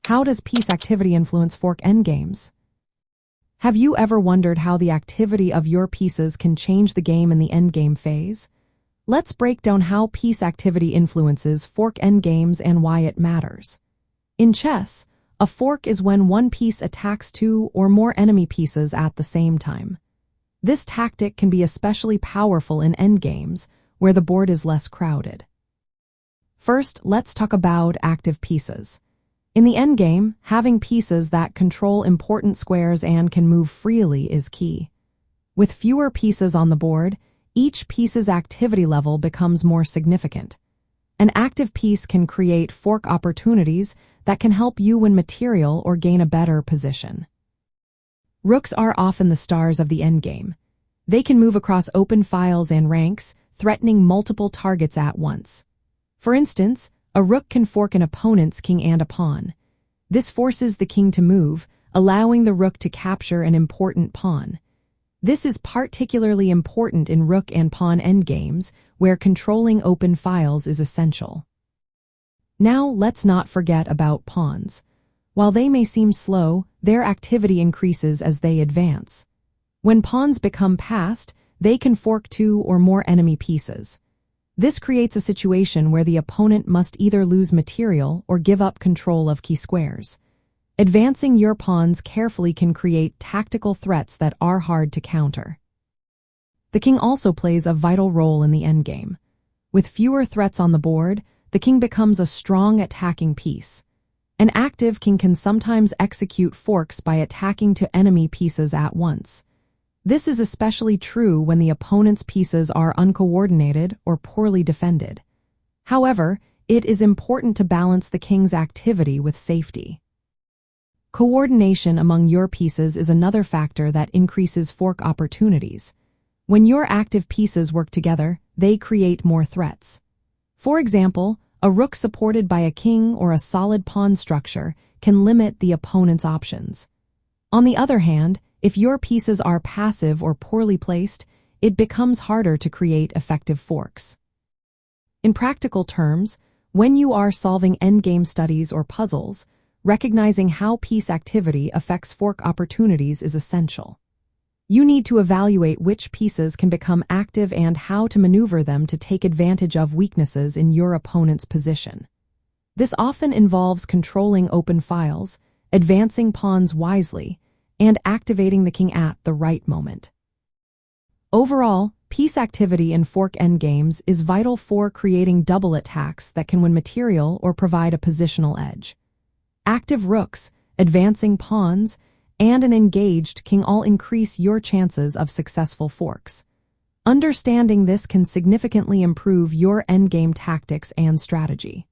How does piece activity influence fork endgames? Have you ever wondered how the activity of your pieces can change the game in the endgame phase? Let's break down how piece activity influences fork endgames and why it matters. In chess, a fork is when one piece attacks two or more enemy pieces at the same time. This tactic can be especially powerful in endgames, where the board is less crowded. First, let's talk about active pieces. In the endgame, having pieces that control important squares and can move freely is key. With fewer pieces on the board, each piece's activity level becomes more significant. An active piece can create fork opportunities that can help you win material or gain a better position. Rooks are often the stars of the endgame. They can move across open files and ranks, threatening multiple targets at once. For instance, a rook can fork an opponent's king and a pawn. This forces the king to move, allowing the rook to capture an important pawn. This is particularly important in rook and pawn endgames, where controlling open files is essential. Now, let's not forget about pawns. While they may seem slow, their activity increases as they advance. When pawns become passed, they can fork two or more enemy pieces. This creates a situation where the opponent must either lose material or give up control of key squares. Advancing your pawns carefully can create tactical threats that are hard to counter. The king also plays a vital role in the endgame. With fewer threats on the board, the king becomes a strong attacking piece. An active king can sometimes execute forks by attacking to enemy pieces at once. This is especially true when the opponent's pieces are uncoordinated or poorly defended. However, it is important to balance the king's activity with safety. Coordination among your pieces is another factor that increases fork opportunities. When your active pieces work together, they create more threats. For example, a rook supported by a king or a solid pawn structure can limit the opponent's options. On the other hand, if your pieces are passive or poorly placed, it becomes harder to create effective forks. In practical terms, when you are solving endgame studies or puzzles, recognizing how piece activity affects fork opportunities is essential. You need to evaluate which pieces can become active and how to maneuver them to take advantage of weaknesses in your opponent's position. This often involves controlling open files, advancing pawns wisely, and activating the king at the right moment. Overall, piece activity in fork endgames is vital for creating double attacks that can win material or provide a positional edge. Active rooks, advancing pawns, and an engaged king all increase your chances of successful forks. Understanding this can significantly improve your endgame tactics and strategy.